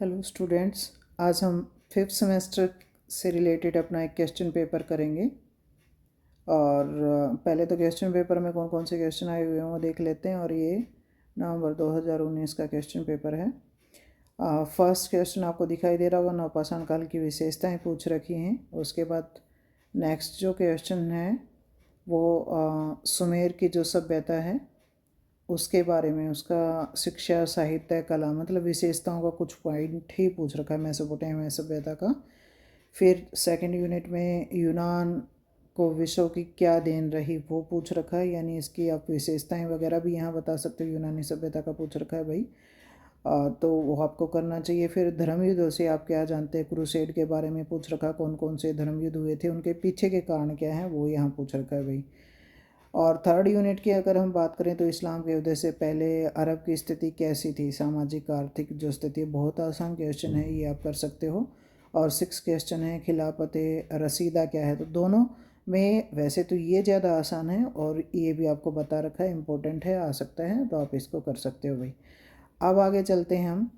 Hello students, आज हम fifth semester से रिलेटेड अपना एक क्वेश्चन पेपर करेंगे। और पहले तो क्वेश्चन पेपर में कौन कौन से क्वेश्चन आए हुए हैं वो देख लेते हैं। और ये नवंबर 2019 का क्वेश्चन पेपर है। फर्स्ट क्वेश्चन आपको दिखाई दे रहा होगा, नवपाषाण काल की विशेषताएं पूछ रखी हैं। उसके बाद नेक्स्ट जो क्वेश्चन है वो सुमेर की जो सभ्यता है उसके बारे में, उसका शिक्षा, साहित्य, कला, मतलब विशेषताओं का कुछ पॉइंट ही पूछ रखा है मेसोपोटामिया सभ्यता का। फिर सेकंड यूनिट में यूनान को विश्व की क्या देन रही वो पूछ रखा है, यानी इसकी आप विशेषताएं वगैरह भी यहाँ बता सकते हो। यूनानी सभ्यता का पूछ रखा है भाई, तो वो आपको करना चाहिए। फिर धर्म युद्धों से आप क्या जानते हैं, क्रूसेड के बारे में पूछ रखा, कौन कौन से धर्म युद्ध हुए थे, उनके पीछे के कारण क्या हैं वो यहाँ पूछ रखा है भाई। और थर्ड यूनिट की अगर हम बात करें तो इस्लाम के उदय से पहले अरब की स्थिति कैसी थी, सामाजिक आर्थिक जो स्थिति, बहुत आसान क्वेश्चन है, ये आप कर सकते हो। और सिक्स क्वेश्चन है खिलाफत रसीदा क्या है। तो दोनों में वैसे तो ये ज़्यादा आसान है और ये भी आपको बता रखा है, इम्पोर्टेंट है, आ सकता है, तो आप इसको कर सकते हो भाई। अब आगे चलते हैं हम।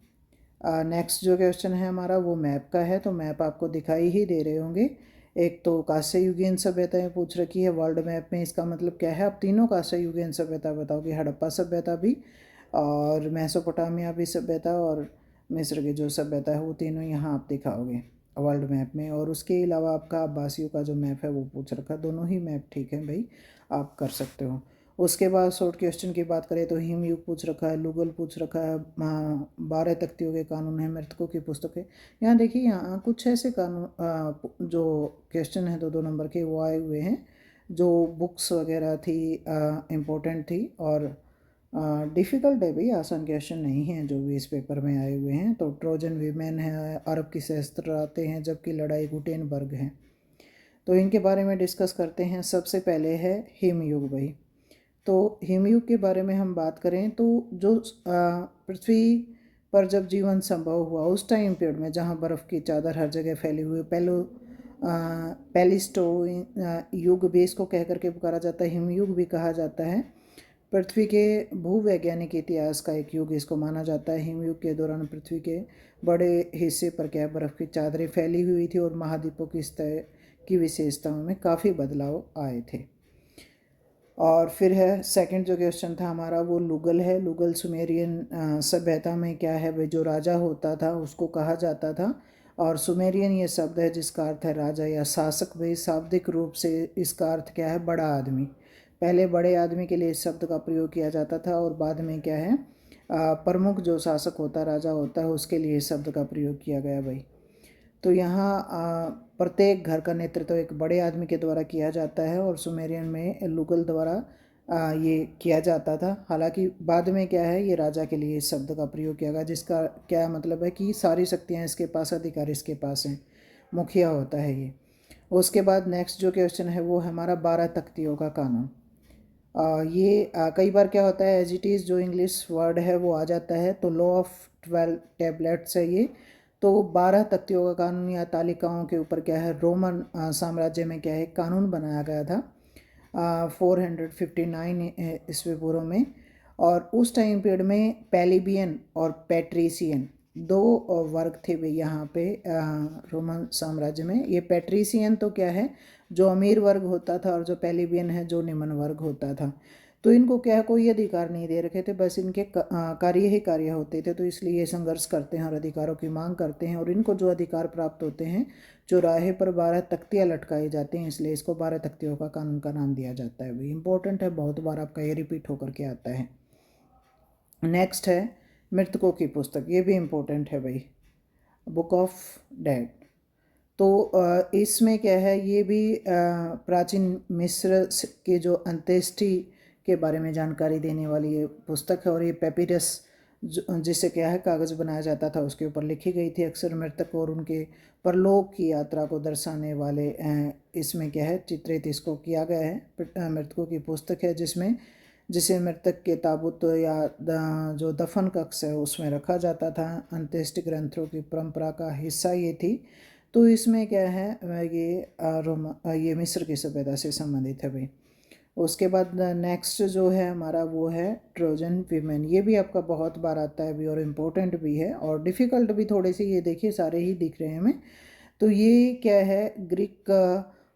नेक्स्ट जो क्वेश्चन है हमारा वो मैप का है। तो मैप आपको दिखाई ही दे रहे होंगे। एक तो कांस्य युगीन सभ्यताएं पूछ रखी है वर्ल्ड मैप में, इसका मतलब क्या है, आप तीनों कांस्य युगीन सभ्यता बताओगे, हड़प्पा सभ्यता भी और मेसोपोटामिया भी सभ्यता और मिस्र की जो सभ्यता है, वो तीनों यहाँ आप दिखाओगे वर्ल्ड मैप में। और उसके अलावा आपका अब्बासियों का जो मैप है वो पूछ रखा है। दोनों ही मैप ठीक है भाई, आप कर सकते हो। उसके बाद शॉर्ट क्वेश्चन की बात करें तो हिमयुग पूछ रखा है, लुगल पूछ रखा है, 12 तख्तियों के कानून है, मृतकों की पुस्तक है। यहाँ देखिए, यहाँ कुछ ऐसे कानून जो क्वेश्चन है 2-2 नंबर के वो आए हुए हैं, जो बुक्स वगैरह थी, इम्पोर्टेंट थी और डिफ़िकल्ट है भाई, आसान क्वेश्चन नहीं है जो भी इस पेपर में आए हुए हैं। तो ट्रोजन वीमेन है, अरब की शस्त्र आते हैं, जबकि लड़ाई गुटेनबर्ग है। तो इनके बारे में डिस्कस करते हैं। सबसे पहले है हिमयुग भाई। तो हिमयुग के बारे में हम बात करें तो जो पृथ्वी पर जब जीवन संभव हुआ उस टाइम पीरियड में, जहाँ बर्फ़ की चादर हर जगह फैली हुई, पैलिस्टो युग भी इसको कह करके पुकारा जाता है, हिमयुग भी कहा जाता है। पृथ्वी के भूवैज्ञानिक इतिहास का एक युग इसको माना जाता है। हिमयुग के दौरान पृथ्वी के बड़े हिस्से पर क्या बर्फ़ की चादरें फैली हुई थी और महाद्वीपों की सतह की विशेषताओं में काफ़ी बदलाव आए थे। और फिर है सेकंड जो क्वेश्चन था हमारा वो लुगल है। लुगल सुमेरियन सभ्यता में क्या है भाई, जो राजा होता था उसको कहा जाता था। और सुमेरियन ये शब्द है जिसका अर्थ है राजा या शासक भाई। शाब्दिक रूप से इसका अर्थ क्या है, बड़ा आदमी। पहले बड़े आदमी के लिए इस शब्द का प्रयोग किया जाता था और बाद में क्या है, प्रमुख जो शासक होता, राजा होता है, उसके लिए इस शब्द का प्रयोग किया गया भाई। तो यहाँ प्रत्येक घर का नेतृत्व एक बड़े आदमी के द्वारा किया जाता है और सुमेरियन में लुगल द्वारा ये किया जाता था। हालांकि बाद में क्या है, ये राजा के लिए इस शब्द का प्रयोग किया गया, जिसका क्या मतलब है कि सारी शक्तियाँ इसके पास, अधिकार इसके पास हैं, मुखिया होता है ये। उसके बाद नेक्स्ट जो क्वेश्चन है वो हमारा 12 तख्तियों का कानून। ये कई बार क्या होता है, एज इट इज़ जो इंग्लिश वर्ड है वो आ जाता है, तो लॉ ऑफ 12 टैबलेट्स है ये। तो 12 तख्तियों का कानून या तालिकाओं के ऊपर क्या है, रोमन साम्राज्य में क्या है, कानून बनाया गया था 459 ईस्वी पूर्व में। और उस टाइम पीरियड में पैलिबियन और पैट्रिसियन दो वर्ग थे भाई यहाँ पे रोमन साम्राज्य में। ये पैट्रिसियन तो क्या है, जो अमीर वर्ग होता था, और जो पैलिबियन है जो निम्न वर्ग होता था। तो इनको क्या है, कोई अधिकार नहीं दे रखे थे, बस इनके कार्य ही कार्य होते थे। तो इसलिए ये संघर्ष करते हैं और अधिकारों की मांग करते हैं, और इनको जो अधिकार प्राप्त होते हैं, चौराहे पर 12 तख्तियाँ लटकाई जाती हैं, इसलिए इसको 12 तख्तियों का कानून का नाम दिया जाता है भाई। इंपॉर्टेंट है, बहुत बार आपका ये रिपीट होकर के आता है। नेक्स्ट है मृतकों की पुस्तक, ये भी इम्पोर्टेंट है भाई, बुक ऑफ डेड। तो इसमें क्या है, ये भी प्राचीन मिस्र के जो अंत्येष्टि के बारे में जानकारी देने वाली ये पुस्तक है। और ये पेपिरस जिससे क्या है कागज़ बनाया जाता था, उसके ऊपर लिखी गई थी। अक्सर मृतक और उनके परलोक की यात्रा को दर्शाने वाले इसमें क्या है, चित्रित इसको किया गया है। मृतकों की पुस्तक है जिसे मृतक के ताबूत या जो दफन कक्ष है उसमें रखा जाता था। अंत्येष्टि ग्रंथों की परंपरा का हिस्सा ये थी। तो इसमें क्या है, ये मिस्र की सभ्यता से संबंधित है भाई। उसके बाद नेक्स्ट जो है हमारा वो है ट्रोजन वीमेन। ये भी आपका बहुत बार आता है भी और इम्पोर्टेंट भी है और डिफ़िकल्ट भी थोड़े से। ये देखिए सारे ही दिख रहे हैं हमें। तो ये क्या है, ग्रीक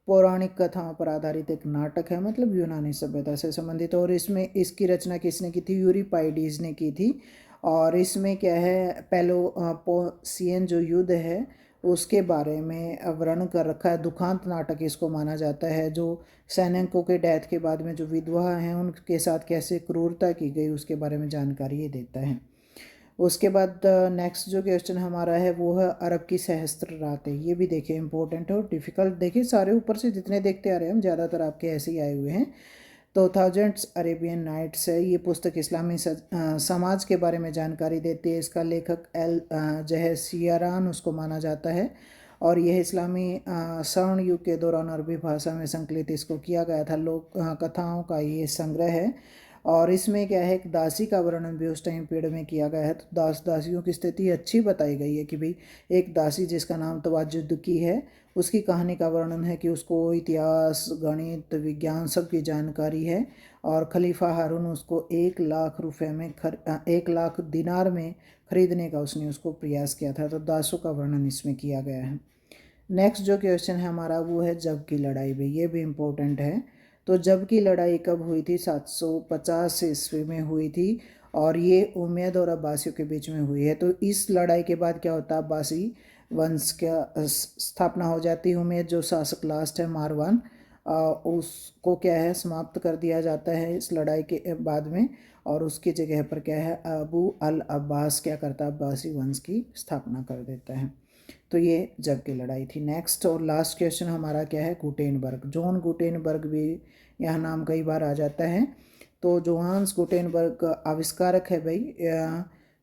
पौराणिक कथाओं पर आधारित एक नाटक है, मतलब यूनानी सभ्यता से संबंधित। और इसमें इसकी रचना किसने की थी, यूरिपाइडीज ने की थी। और इसमें क्या है, पेलोपोसियन जो युद्ध है उसके बारे में वर्णन कर रखा है। दुखांत नाटक इसको माना जाता है, जो सैनिकों के डेथ के बाद में जो विधवा हैं उनके साथ कैसे क्रूरता की गई उसके बारे में जानकारी ये देता है। उसके बाद नेक्स्ट जो क्वेश्चन हमारा है वो है अरब की सहस्त्र रातें। ये भी देखिए इंपॉर्टेंट है और डिफ़िकल्ट। देखिए सारे ऊपर से जितने देखते आ रहे हैं हम, ज़्यादातर आपके ऐसे ही आए हुए हैं। तो थाउजेंड्स अरेबियन नाइट्स है। ये पुस्तक इस्लामी समाज के बारे में जानकारी देती है। इसका लेखक जो है सियारान उसको माना जाता है। और यह इस्लामी स्वर्ण युग के दौरान अरबी भाषा में संकलित इसको किया गया था। लोक कथाओं का ये संग्रह है। और इसमें क्या है, एक दासी का वर्णन भी उस टाइम पीरियड में किया गया है। तो दासियों की स्थिति अच्छी बताई गई है कि भाई एक दासी जिसका नाम तवाजुद्दकी है, उसकी कहानी का वर्णन है कि उसको इतिहास, गणित, विज्ञान सब की जानकारी है। और खलीफा हारून उसको 1 लाख रुपए में 1 लाख दिनार में खरीदने का उसने उसको प्रयास किया था। तो दासों का वर्णन इसमें किया गया है। नेक्स्ट जो क्वेश्चन है हमारा वो है जब की लड़ाई भी। ये भी इम्पोर्टेंट है। तो जब की लड़ाई कब हुई थी, 750 ईस्वी में हुई थी। और ये उमैयद और अब्बासियों के बीच में हुई है। तो इस लड़ाई के बाद क्या होता है, अब्बासी वंश का स्थापना हो जाती है। उमैयद जो शासक लास्ट है मारवान, उसको क्या है समाप्त कर दिया जाता है इस लड़ाई के बाद में। और उसकी जगह पर क्या है, अबू अल अब्बास क्या करता है, अब्बासी वंश की स्थापना कर देता है। तो ये जब की लड़ाई थी। नेक्स्ट और लास्ट क्वेश्चन हमारा क्या है, गुटेनबर्ग। जॉन गुटेनबर्ग भी यह नाम कई बार आ जाता है। तो जोहान्स गुटेनबर्ग आविष्कारक है भाई।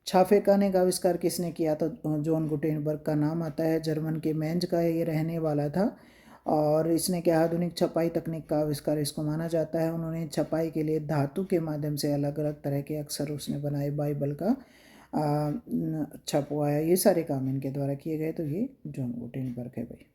छापे खाने का आविष्कार किसने किया था, जॉन गुटेनबर्ग का नाम आता है। जर्मन के मेंज का ये रहने वाला था। और इसने क्या आधुनिक छपाई तकनीक का आविष्कार इसको माना जाता है। उन्होंने छपाई के लिए धातु के माध्यम से अलग अलग तरह के अक्षर उसने बनाए, बाइबल का छपवाया। ये सारे काम इनके द्वारा किए गए। तो ये जॉन गुटेनबर्ग है भाई।